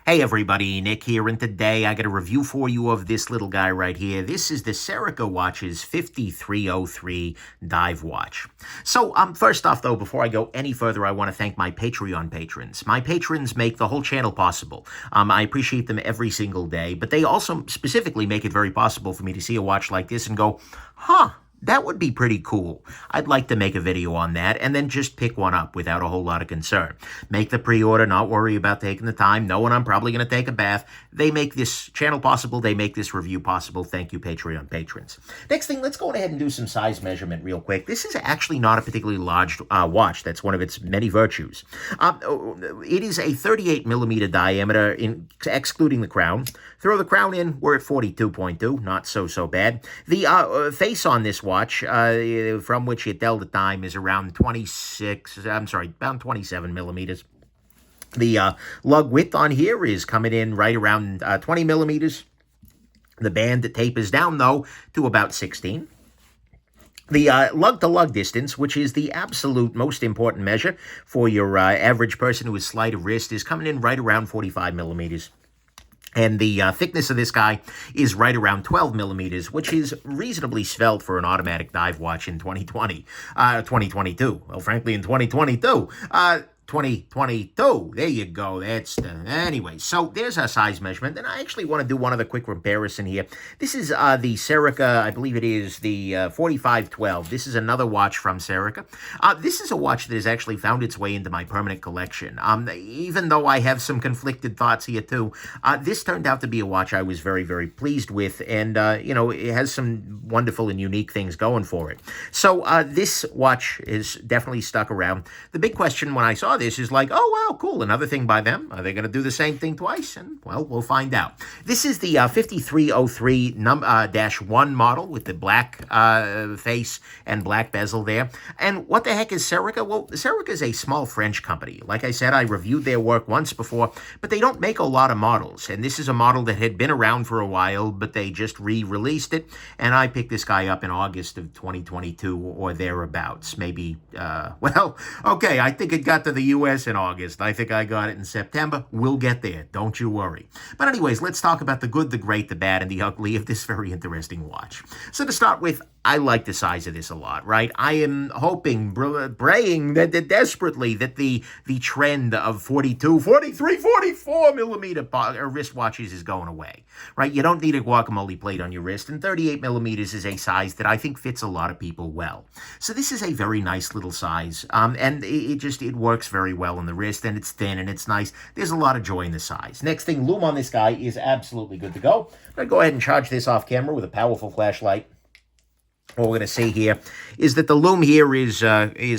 Hey everybody, Nick here, and today I got a review for you of this little guy right here. This is the Serica Watch's 5303 Dive Watch. So, first off though, before I go any further, I want to thank my Patreon patrons. My patrons make the whole channel possible. I appreciate them every single day, but they also specifically make it very possible for me to see a watch like this and go, huh, that would be pretty cool. I'd like to make a video on that and then just pick one up without a whole lot of concern. Make the pre-order, not worry about taking the time, knowing I'm probably going to take a bath. They make this channel possible. They make this review possible. Thank you, Patreon patrons. Next thing, let's go ahead and do some size measurement real quick. This is actually not a particularly large watch. That's one of its many virtues. It is a 38 millimeter diameter, excluding the crown. Throw the crown in, we're at 42.2, not so bad. The face on this watch, from which you tell the time, is around about 27 millimeters. The lug width on here is coming in right around 20 millimeters. The band that tapers down, though, to about 16. The lug-to-lug distance, which is the absolute most important measure for your average person who is slight of wrist, is coming in right around 45 millimeters. And the thickness of this guy is right around 12 millimeters, which is reasonably svelte for an automatic dive watch in 2022. Well, frankly, in 2022. 2022. There you go. That's the... Anyway, so there's our size measurement. And I actually want to do one other quick comparison here. This is the Serica, I believe it is the 4512. This is another watch from Serica. This is a watch that has actually found its way into my permanent collection. Even though I have some conflicted thoughts here too, this turned out to be a watch I was very pleased with. And, you know, it has some wonderful and unique things going for it. So this watch is definitely stuck around. The big question when I saw this is like, oh, wow, cool. Another thing by them. Are they going to do the same thing twice? And, well, we'll find out. This is the 5303-1 model with the black face and black bezel there. And what the heck is Serica? Well, Serica is a small French company. Like I said, I reviewed their work once before, but they don't make a lot of models. And this is a model that had been around for a while, but they just re-released it. And I picked this guy up in August of 2022 or thereabouts. Maybe, well, okay, I think it got to the U.S. in August. I think I got it in September. We'll get there. Don't you worry. But anyways, let's talk about the good, the great, the bad, and the ugly of this very interesting watch. So to start with, I like the size of this a lot, right? I am hoping, praying that desperately that the trend of 42, 43, 44 millimeter wristwatches is going away, right? You don't need a guacamole plate on your wrist, and 38 millimeters is a size that I think fits a lot of people well. So this is a very nice little size, and it works very well on the wrist, and it's thin, and it's nice. There's a lot of joy in the size. Next thing, lume on this guy is absolutely good to go. I'm going to go ahead and charge this off camera with a powerful flashlight. What we're going to see here is that the lume here is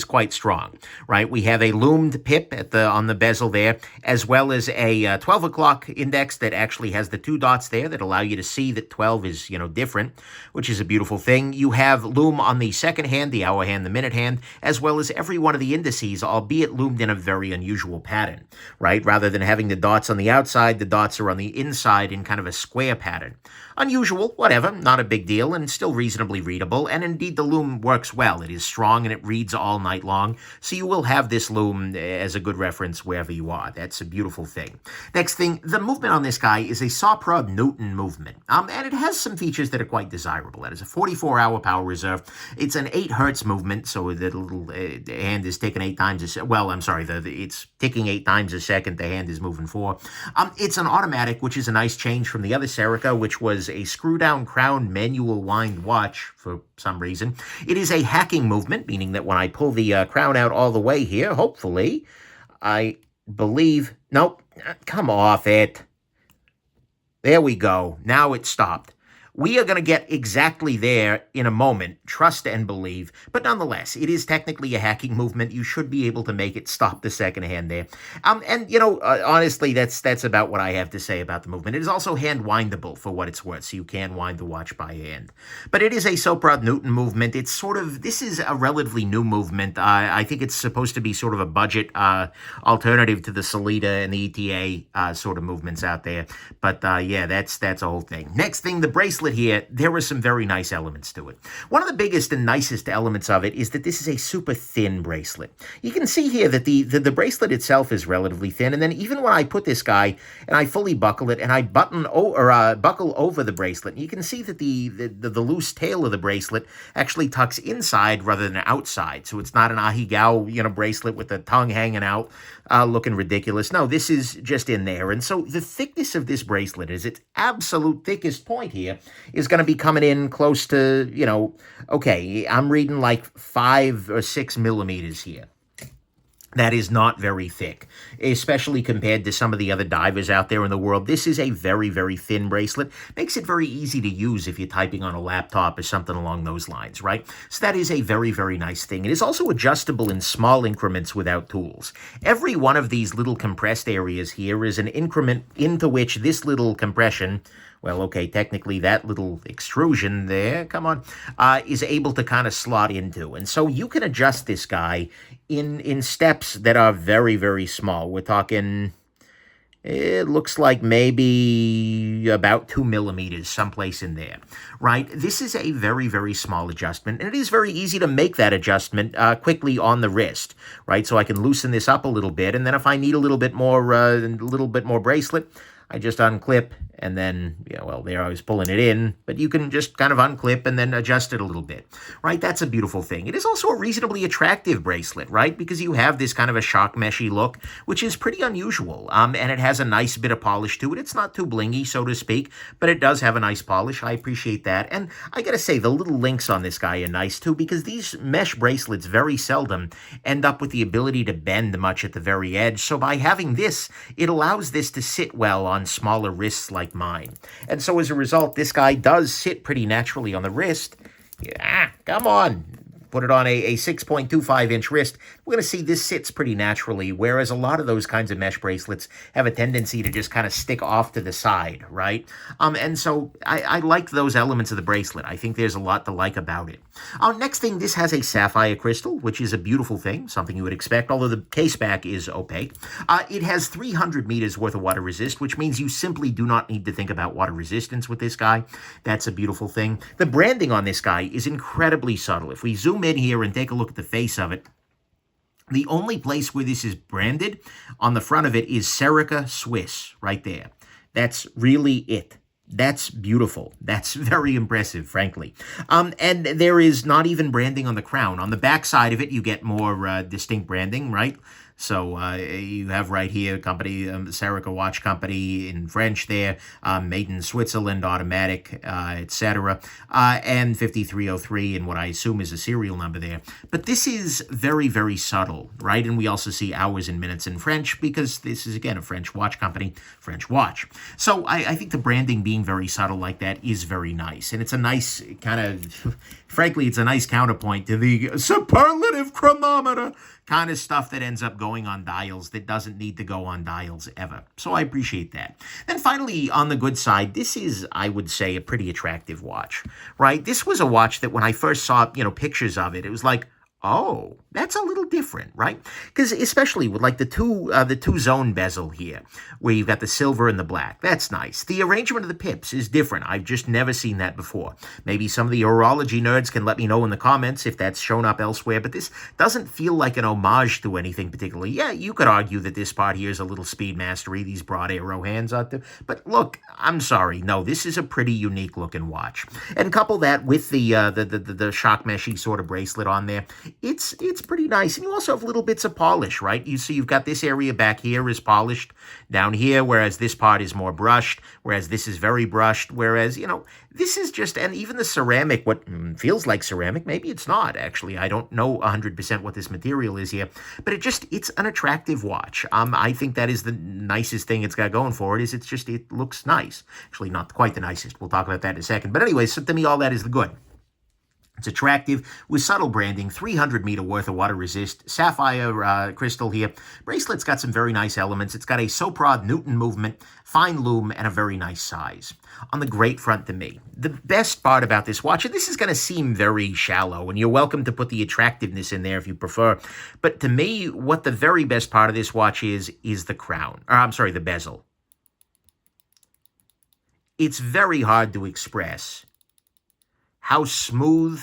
quite strong, right? We have a lumed pip on the bezel there, as well as a 12 o'clock index that actually has the two dots there that allow you to see that 12 is, you know, different, which is a beautiful thing. You have lume on the second hand, the hour hand, the minute hand, as well as every one of the indices, albeit lumed in a very unusual pattern, right? Rather than having the dots on the outside, the dots are on the inside in kind of a square pattern. Unusual, whatever, not a big deal, and still reasonably readable. And indeed, the lume works well. It is strong and it reads all night long. So you will have this lume as a good reference wherever you are. That's a beautiful thing. Next thing, the movement on this guy is a Sawprod Newton movement. And it has some features that are quite desirable. That is a 44-hour power reserve. It's an 8 hertz movement, so the little hand is ticking 8 times a second. Well, I'm sorry, it's ticking 8 times a second. The hand is moving 4. It's an automatic, which is a nice change from the other Serica, which was a screw-down crown manual wind watch for some reason. It is a hacking movement, meaning that when I pull the crown out all the way here, hopefully, I believe... Nope, come off it. There we go. Now it stopped. We are going to get exactly there in a moment, trust and believe. But nonetheless, it is technically a hacking movement. You should be able to make it stop the second hand there. And, you know, honestly, that's about what I have to say about the movement. It is also hand-windable for what it's worth, so you can wind the watch by hand. But it is a Sawprod Newton movement. It's sort of, this is a relatively new movement. I think it's supposed to be sort of a budget alternative to the Sellita and the ETA sort of movements out there. But, yeah, that's a whole thing. Next thing, the bracelet bracelet here, there are some very nice elements to it. One of the biggest and nicest elements of it is that this is a super thin bracelet. You can see here that the bracelet itself is relatively thin, and then even when I put this guy and I fully buckle it and I buckle over the bracelet, you can see that the loose tail of the bracelet actually tucks inside rather than outside. So it's not an ahigao, bracelet with the tongue hanging out, looking ridiculous. No, this is just in there. And so the thickness of this bracelet is its absolute thickest point here is going to be coming in close to, okay, I'm reading like 5 or 6 millimeters here. That is not very thick, especially compared to some of the other divers out there in the world. This is a very, very thin bracelet. Makes it very easy to use if you're typing on a laptop or something along those lines, right? So that is a very, very nice thing. It is also adjustable in small increments without tools. Every one of these little compressed areas here is an increment into which this little compression, well, okay, technically that little extrusion there, come on, is able to kind of slot into. And so you can adjust this guy in steps that are very, very small. We're talking, it looks like maybe about 2 millimeters, someplace in there, right? This is a very, very small adjustment, and it is very easy to make that adjustment quickly on the wrist, right? So I can loosen this up a little bit, and then if I need a little bit more bracelet, I just unclip, and then, well, there I was pulling it in, but you can just kind of unclip and then adjust it a little bit, right? That's a beautiful thing. It is also a reasonably attractive bracelet, right? Because you have this kind of a shock meshy look, which is pretty unusual, and it has a nice bit of polish to it. It's not too blingy, so to speak, but it does have a nice polish. I appreciate that, and I gotta say, the little links on this guy are nice, too, because these mesh bracelets very seldom end up with the ability to bend much at the very edge, so by having this, it allows this to sit well on smaller wrists like mine. And so as a result, this guy does sit pretty naturally on the wrist. Yeah, come on. Put it on a 6.25-inch wrist, we're going to see this sits pretty naturally, whereas a lot of those kinds of mesh bracelets have a tendency to just kind of stick off to the side, right? And so I like those elements of the bracelet. I think there's a lot to like about it. Next thing, this has a sapphire crystal, which is a beautiful thing, something you would expect, although the case back is opaque. It has 300 meters worth of water resist, which means you simply do not need to think about water resistance with this guy. That's a beautiful thing. The branding on this guy is incredibly subtle. If we zoom in here and take a look at the face of it, the only place where this is branded on the front of it is Serica Swiss, right there. That's really it. That's beautiful. That's very impressive, frankly. And there is not even branding on the crown. On the back side of it, you get more distinct branding, right? So you have right here, company, Serica Watch Company in French there, made in Switzerland, automatic, etc., and 5303 and what I assume is a serial number there. But this is very, very subtle, right? And we also see hours and minutes in French because this is, again, a French watch company, French watch. So I think the branding being very subtle like that is very nice. And it's a nice kind of, frankly, it's a nice counterpoint to the superlative chronometer kind of stuff that ends up going on dials that doesn't need to go on dials ever. So I appreciate that. Then finally, on the good side, this is, I would say, a pretty attractive watch, right? This was a watch that when I first saw, pictures of it, it was like, oh, that's a little different, right? Because especially with like the two zone bezel here, where you've got the silver and the black. That's nice. The arrangement of the pips is different. I've just never seen that before. Maybe some of the horology nerds can let me know in the comments if that's shown up elsewhere, but this doesn't feel like an homage to anything particularly. Yeah, you could argue that this part here is a little speed mastery, these broad arrow hands out there. But look, I'm sorry. No, this is a pretty unique looking watch. And couple that with the shock meshy sort of bracelet on there, it's pretty nice. And you also have little bits of polish, right? You see you've got this area back here is polished down here, whereas this part is more brushed, whereas this is very brushed, whereas, this is just, and even the ceramic, what feels like ceramic, maybe it's not, actually. I don't know 100% what this material is here, but it's an attractive watch. I think that is the nicest thing it's got going for it, is it looks nice. Actually, not quite the nicest. We'll talk about that in a second. But anyway, so to me, all that is the good. It's attractive with subtle branding, 300 meter worth of water resist, sapphire crystal here. Bracelet's got some very nice elements. It's got a Soprod Newton movement, fine lume, and a very nice size. On the great front to me, the best part about this watch, and this is going to seem very shallow, and you're welcome to put the attractiveness in there if you prefer, but to me, what the very best part of this watch is the crown. The bezel. it's very hard to express how smooth.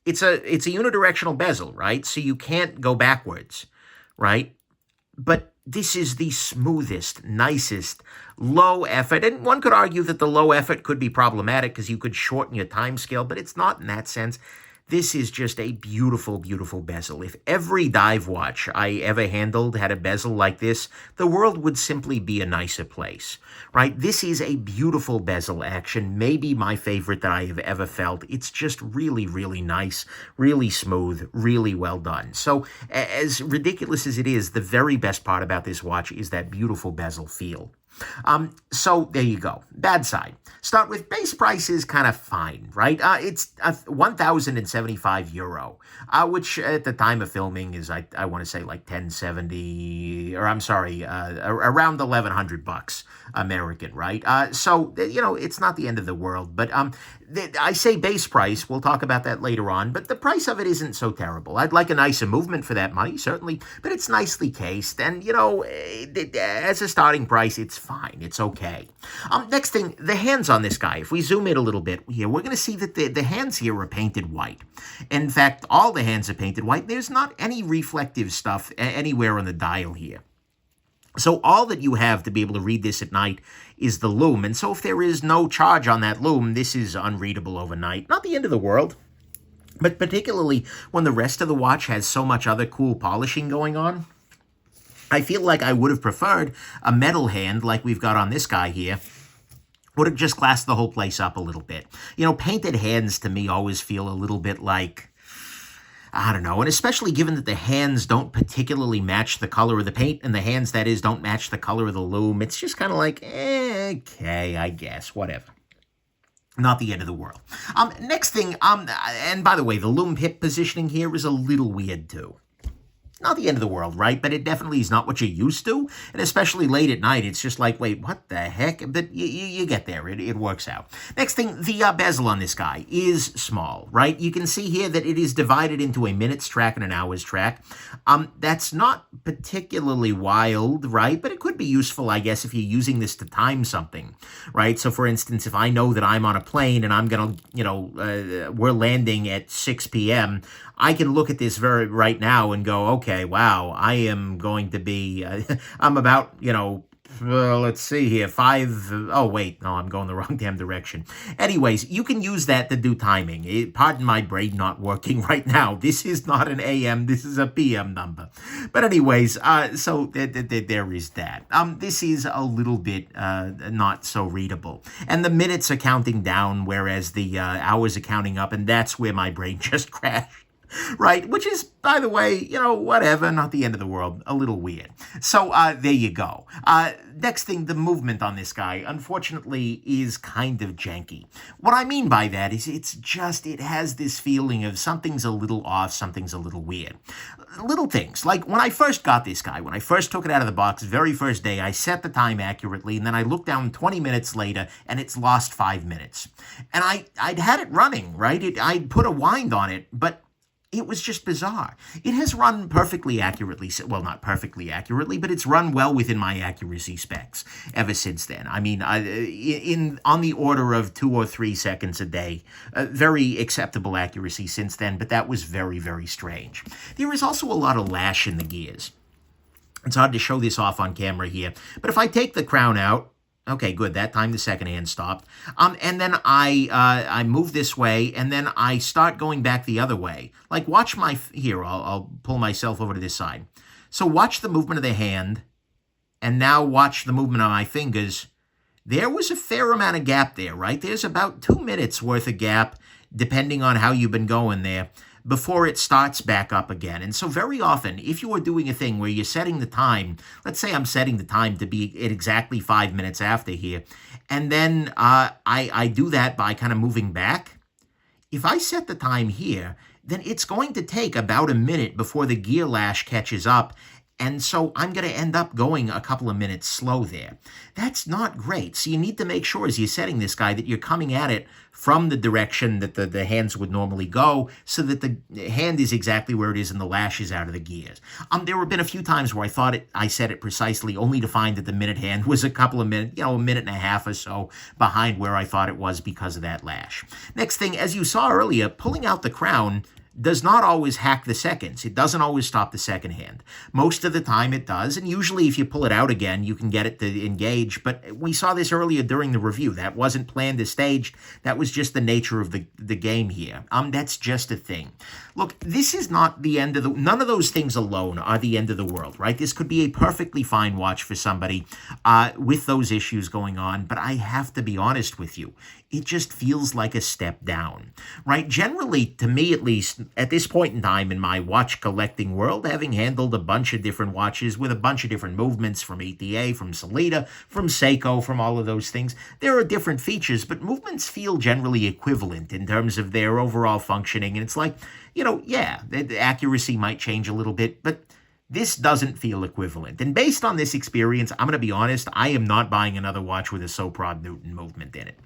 It's a unidirectional bezel, right? So you can't go backwards, right? But this is the smoothest, nicest, low effort. And one could argue that the low effort could be problematic because you could shorten your time scale, but it's not in that sense. This is just a beautiful, beautiful bezel. If every dive watch I ever handled had a bezel like this, the world would simply be a nicer place, right? This is a beautiful bezel action, maybe my favorite that I have ever felt. It's just really, really nice, really smooth, really well done. So as ridiculous as it is, the very best part about this watch is that beautiful bezel feel. So there you go. Bad side. Start with base price is kind of fine, right? It's 1,075 euro, which at the time of filming is, I want to say like 1070, or I'm sorry, around 1,100 bucks American, right? So, it's not the end of the world, but I say base price. We'll talk about that later on, but the price of it isn't so terrible. I'd like a nicer movement for that money, certainly, but it's nicely cased, and, as a starting price, it's fine. It's okay. Next thing, the hands on this guy. If we zoom in a little bit here, we're going to see that the hands here are painted white. In fact, all the hands are painted white. There's not any reflective stuff anywhere on the dial here. So all that you have to be able to read this at night is the lume. And so if there is no charge on that lume, this is unreadable overnight. Not the end of the world, but particularly when the rest of the watch has so much other cool polishing going on, I feel like I would have preferred a metal hand like we've got on this guy here. Would have just classed the whole place up a little bit. Painted hands to me always feel a little bit like, I don't know, and especially given that the hands don't particularly match the color of the paint, and the hands, that is, don't match the color of the lume, it's just kind of like, okay, I guess, whatever. Not the end of the world. Next thing, and by the way, the lume hip positioning here is a little weird too. Not the end of the world, right? But it definitely is not what you're used to. And especially late at night, it's just like, wait, what the heck? But you get there. It works out. Next thing, the bezel on this guy is small, right? You can see here that it is divided into a minutes track and an hours track. That's not particularly wild, right? But it could be useful, I guess, if you're using this to time something, right? So, for instance, if I know that I'm on a plane and I'm going to, we're landing at 6 p.m., I can look at this right now and go, okay, wow, I am going to be, I'm about, let's see here, oh, wait, no, I'm going the wrong damn direction. Anyways, you can use that to do timing. Pardon my brain not working right now. This is not an AM, this is a PM number. But anyways, so there is that. This is a little bit not so readable. And the minutes are counting down, whereas the hours are counting up, and that's where my brain just crashed. Right, which is, by the way, whatever, not the end of the world, a little weird. So there you go. Next thing, the movement on this guy, unfortunately, is kind of janky. What I mean by that is it has this feeling of something's a little off, something's a little weird. Little things, like when I first got this guy, when I first took it out of the box, very first day, I set the time accurately, and then I looked down 20 minutes later, and it's lost 5 minutes. And I'd had it running, right? I'd put a wind on it, but it was just bizarre. It has run perfectly accurately. Well, not perfectly accurately, but it's run well within my accuracy specs ever since then. I mean, on the order of 2 or 3 seconds a day. Very acceptable accuracy since then, but that was very, very strange. There is also a lot of lash in the gears. It's hard to show this off on camera here, but if I take the crown out, okay, good. That time the second hand stopped. And then I move this way, and then I start going back the other way. Like, watch here, I'll pull myself over to this side. So watch the movement of the hand, and now watch the movement of my fingers. There was a fair amount of gap there, right? There's about 2 minutes worth of gap, depending on how you've been going there, before it starts back up again. And so very often, if you are doing a thing where you're setting the time, let's say I'm setting the time to be at exactly 5 minutes after here, and then I do that by kind of moving back. If I set the time here, then it's going to take about a minute before the gear lash catches up, And so I'm going to end up going a couple of minutes slow there. That's not great. So you need to make sure as you're setting this guy that you're coming at it from the direction that the hands would normally go, so that the hand is exactly where it is and the lash is out of the gears. There have been a few times where I thought I set it precisely, only to find that the minute hand was a couple of minutes, a minute and a half or so behind where I thought it was because of that lash. Next thing, as you saw earlier, pulling out the crown does not always hack the seconds. It doesn't always stop the second hand. Most of the time it does, and usually if you pull it out again, you can get it to engage, but we saw this earlier during the review. That wasn't planned or staged. That was just the nature of the game here. That's just a thing. Look, this is not the end of none of those things alone are the end of the world, right? This could be a perfectly fine watch for somebody with those issues going on, but I have to be honest with you. It just feels like a step down, right? Generally, to me at least, at this point in time in my watch collecting world, having handled a bunch of different watches with a bunch of different movements from ETA, from Sellita, from Seiko, from all of those things, there are different features, but movements feel generally equivalent in terms of their overall functioning. And it's like, yeah, the accuracy might change a little bit, but this doesn't feel equivalent. And based on this experience, I'm going to be honest, I am not buying another watch with a Soprod Newton movement in it.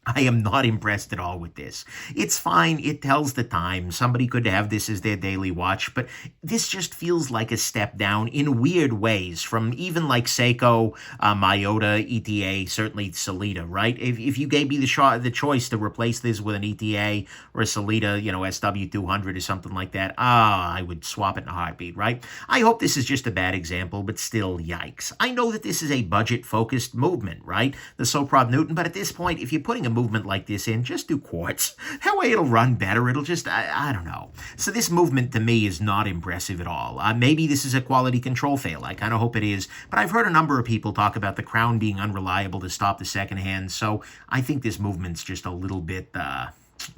I am not impressed at all with this. It's fine. It tells the time. Somebody could have this as their daily watch, but this just feels like a step down in weird ways from even like Seiko, Miyota, ETA, certainly Sellita, right? If you gave me the choice to replace this with an ETA or a Sellita, SW200 or something like that, I would swap it in a heartbeat, right? I hope this is just a bad example, but still, yikes. I know that this is a budget-focused movement, right? The Soprod Newton, but at this point, if you're putting a movement like this in, just do quartz. That way it'll run better. It'll just, I don't know. So this movement to me is not impressive at all. Maybe this is a quality control fail. I kind of hope it is. But I've heard a number of people talk about the crown being unreliable to stop the second hand. So I think this movement's just a little bit,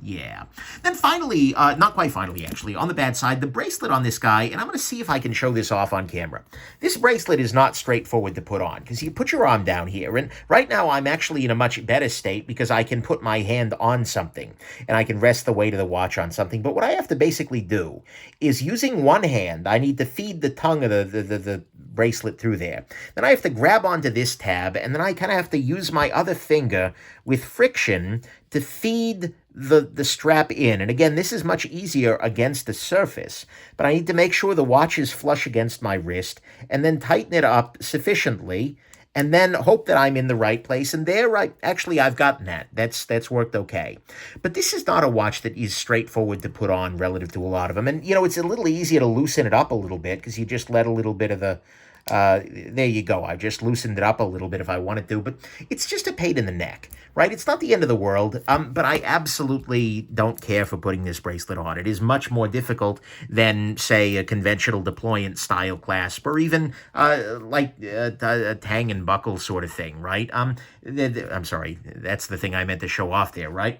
yeah. Then finally, not quite finally actually, on the bad side, the bracelet on this guy, and I'm going to see if I can show this off on camera. This bracelet is not straightforward to put on, because you put your arm down here, and right now I'm actually in a much better state because I can put my hand on something, and I can rest the weight of the watch on something. But what I have to basically do is, using one hand, I need to feed the tongue of the bracelet through there. Then I have to grab onto this tab, and then I kind of have to use my other finger with friction to feed the strap in. And again, this is much easier against the surface, but I need to make sure the watch is flush against my wrist, and then tighten it up sufficiently, and then hope that I'm in the right place. And there, I've gotten that. That's worked okay. But this is not a watch that is straightforward to put on relative to a lot of them. And, it's a little easier to loosen it up a little bit, because you just let a little bit of the there you go. I just loosened it up a little bit if I wanted to, but it's just a pain in the neck, right? It's not the end of the world, but I absolutely don't care for putting this bracelet on. It is much more difficult than, say, a conventional deployant style clasp, or even a tang and buckle sort of thing, right? I'm sorry, that's the thing I meant to show off there, right?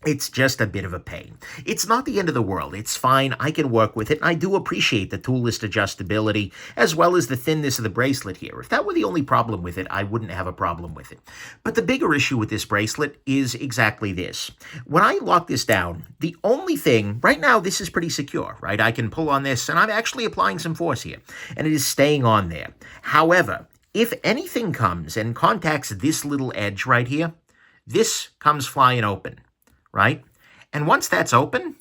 It's just a bit of a pain. It's not the end of the world. It's fine. I can work with it, and I do appreciate the toolless adjustability as well as the thinness of the bracelet here. If that were the only problem with it, I wouldn't have a problem with it. But the bigger issue with this bracelet is exactly this. When I lock this down, the only thing, right now this is pretty secure, right? I can pull on this, and I'm actually applying some force here, and it is staying on there. However, if anything comes and contacts this little edge right here, this comes flying open. Right? And once that's open,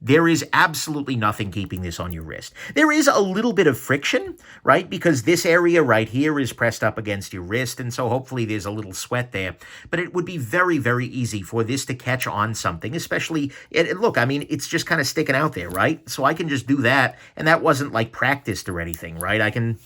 there is absolutely nothing keeping this on your wrist. There is a little bit of friction, right? Because this area right here is pressed up against your wrist, and so hopefully there's a little sweat there. But it would be very, very easy for this to catch on something, especially, look, I mean, it's just kind of sticking out there, right? So I can just do that, and that wasn't like practiced or anything, right? I can...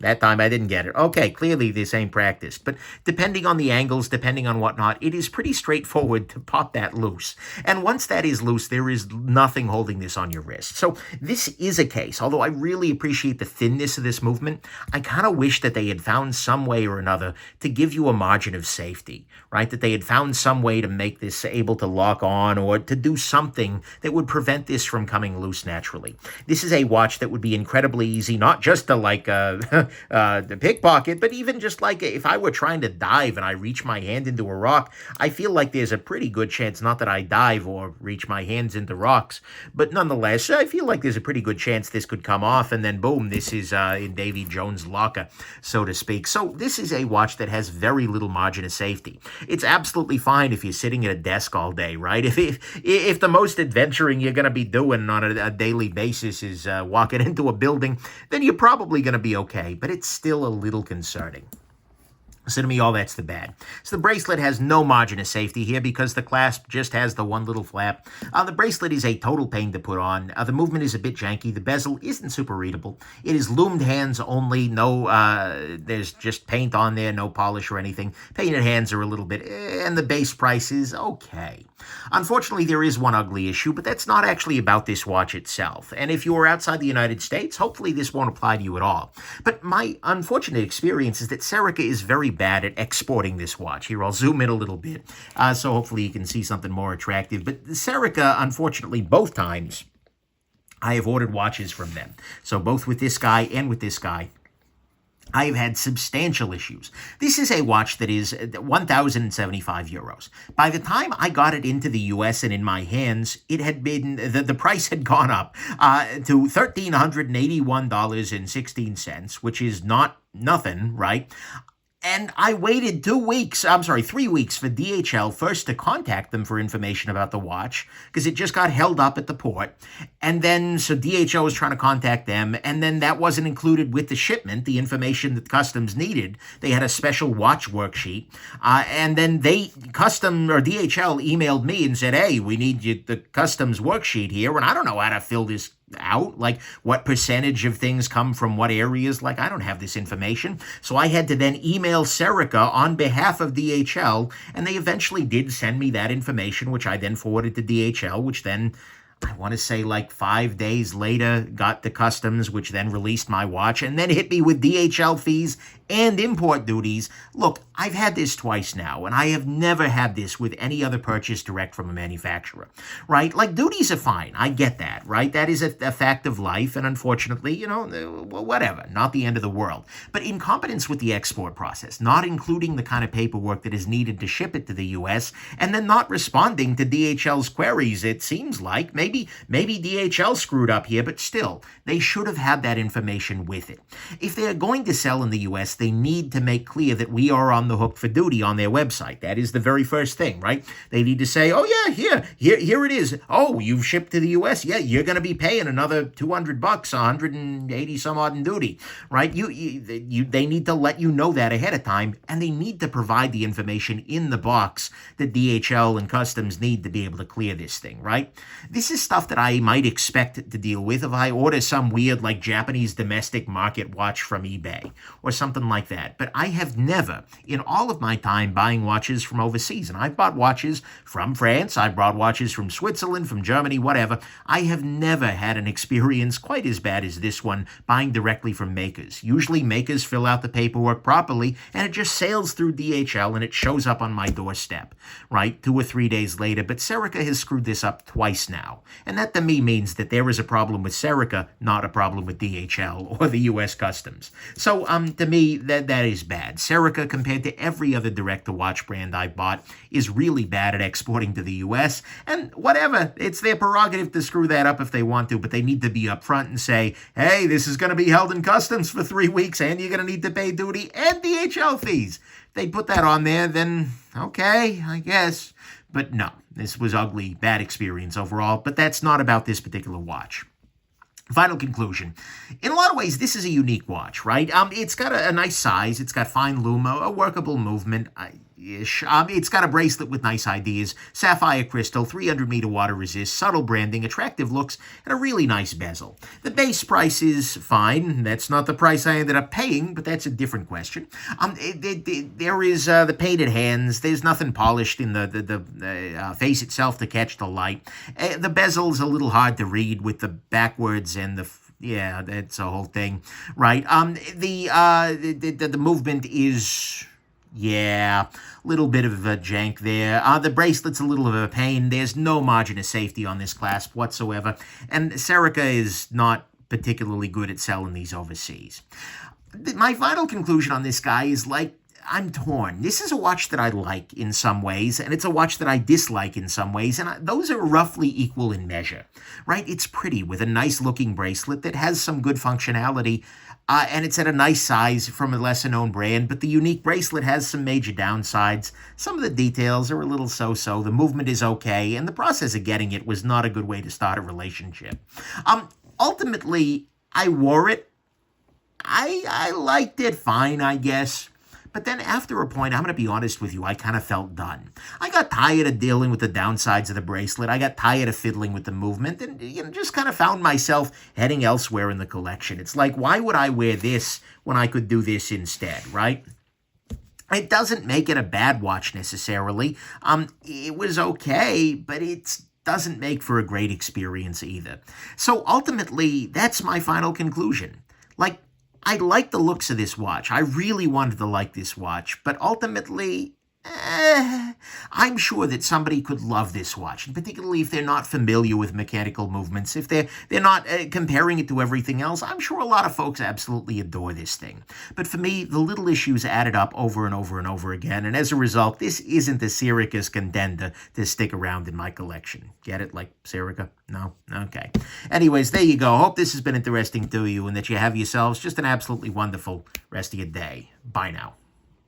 that time I didn't get it. Okay, clearly this ain't practiced. But depending on the angles, depending on whatnot, it is pretty straightforward to pop that loose. And once that is loose, there is nothing holding this on your wrist. So this is a case. Although I really appreciate the thinness of this movement, I kind of wish that they had found some way or another to give you a margin of safety, right? That they had found some way to make this able to lock on, or to do something that would prevent this from coming loose naturally. This is a watch that would be incredibly easy, not just to the pickpocket, but even just like if I were trying to dive and I reach my hand into a rock, I feel like there's a pretty good chance, not that I dive or reach my hands into rocks, but nonetheless, I feel like there's a pretty good chance this could come off, and then boom, this is in Davy Jones' locker, so to speak. So this is a watch that has very little margin of safety. It's absolutely fine if you're sitting at a desk all day, right? If the most adventuring you're going to be doing on a daily basis is walking into a building, then you're probably going to be okay, but it's still a little concerning. So to me, all that's the bad. So the bracelet has no margin of safety here because the clasp just has the one little flap. The bracelet is a total pain to put on. The movement is a bit janky. The bezel isn't super readable. It is loomed hands only. No, there's just paint on there, no polish or anything. Painted hands are a little bit, and the base price is okay. Unfortunately, there is one ugly issue, but that's not actually about this watch itself. And if you are outside the United States, hopefully this won't apply to you at all. But my unfortunate experience is that Serica is very bad at exporting this watch. Here, I'll zoom in a little bit, so hopefully you can see something more attractive. But Serica, unfortunately, both times, I have ordered watches from them. So both with this guy and with this guy, I have had substantial issues. This is a watch that is 1,075 euros. By the time I got it into the US and in my hands, it had been, the price had gone up to $1,381.16, which is not nothing, right? And I waited 3 weeks for DHL first to contact them for information about the watch because it just got held up at the port. And then, so DHL was trying to contact them, and then that wasn't included with the shipment, the information that customs needed. They had a special watch worksheet. And then DHL emailed me and said, hey, we need the customs worksheet here, and I don't know how to fill this out, like what percentage of things come from what areas, like I don't have this information. So I had to then email Serica on behalf of DHL, and they eventually did send me that information, which I then forwarded to DHL, which then, I want to say like 5 days later, got the customs, which then released my watch, and then hit me with DHL fees and import duties. Look, I've had this twice now, and I have never had this with any other purchase direct from a manufacturer, right? Like, duties are fine. I get that, right? That is a fact of life, and unfortunately, whatever, not the end of the world. But incompetence with the export process, not including the kind of paperwork that is needed to ship it to the U.S., and then not responding to DHL's queries, it seems like. Maybe DHL screwed up here, but still, they should have had that information with it. If they're going to sell in the U.S., they need to make clear that we are on the hook for duty on their website. That is the very first thing, right? They need to say, oh yeah, here it is. Oh, you've shipped to the U.S.? Yeah, you're going to be paying another $200, 180 some odd in duty, right? They need to let you know that ahead of time, and they need to provide the information in the box that DHL and customs need to be able to clear this thing, right? This is stuff that I might expect to deal with if I order some weird like Japanese domestic market watch from eBay or something like that. But I have never, in all of my time buying watches from overseas, and I've bought watches from France, I've bought watches from Switzerland, from Germany, whatever, I have never had an experience quite as bad as this one buying directly from makers. Usually makers fill out the paperwork properly and it just sails through DHL and it shows up on my doorstep, right, 2 or 3 days later. But Serica has screwed this up twice now. And that to me means that there is a problem with Serica, not a problem with DHL or the U.S. Customs. So to me, that is bad. Serica, compared to every other direct-to-watch brand I've bought, is really bad at exporting to the U.S. And whatever, it's their prerogative to screw that up if they want to, but they need to be upfront and say, hey, this is going to be held in customs for 3 weeks, and you're going to need to pay duty and DHL fees. If they put that on there, then okay, I guess. But no, this was ugly, bad experience overall, but that's not about this particular watch. Final conclusion. In a lot of ways, this is a unique watch, right? It's got a nice size. It's got fine lume, a workable movement. It's got a bracelet with nice ideas, sapphire crystal, 300-meter water resist, subtle branding, attractive looks, and a really nice bezel. The base price is fine. That's not the price I ended up paying, but that's a different question. There is the painted hands. There's nothing polished in the face itself to catch the light. The bezel's a little hard to read with the backwards and yeah, that's a whole thing, right? The movement is... yeah, a little bit of a jank there. The bracelet's a little of a pain. There's no margin of safety on this clasp whatsoever. And Serica is not particularly good at selling these overseas. My final conclusion on this guy is like, I'm torn. This is a watch that I like in some ways, and it's a watch that I dislike in some ways, and those are roughly equal in measure, right? It's pretty with a nice-looking bracelet that has some good functionality, and it's at a nice size from a lesser-known brand, but the unique bracelet has some major downsides. Some of the details are a little so-so. The movement is okay, and the process of getting it was not a good way to start a relationship. Ultimately, I wore it. I liked it fine, I guess. But then after a point, I'm going to be honest with you, I kind of felt done. I got tired of dealing with the downsides of the bracelet. I got tired of fiddling with the movement and just kind of found myself heading elsewhere in the collection. It's like, why would I wear this when I could do this instead, right? It doesn't make it a bad watch necessarily. It was okay, but it doesn't make for a great experience either. So ultimately, that's my final conclusion. Like, I like the looks of this watch. I really wanted to like this watch, but ultimately, I'm sure that somebody could love this watch, and particularly if they're not familiar with mechanical movements, if they're not comparing it to everything else. I'm sure a lot of folks absolutely adore this thing. But for me, the little issues added up over and over and over again, and as a result, this isn't a Serica's contender to stick around in my collection. Get it? Like Serica? No? Okay. Anyways, there you go. Hope this has been interesting to you and that you have yourselves just an absolutely wonderful rest of your day. Bye now.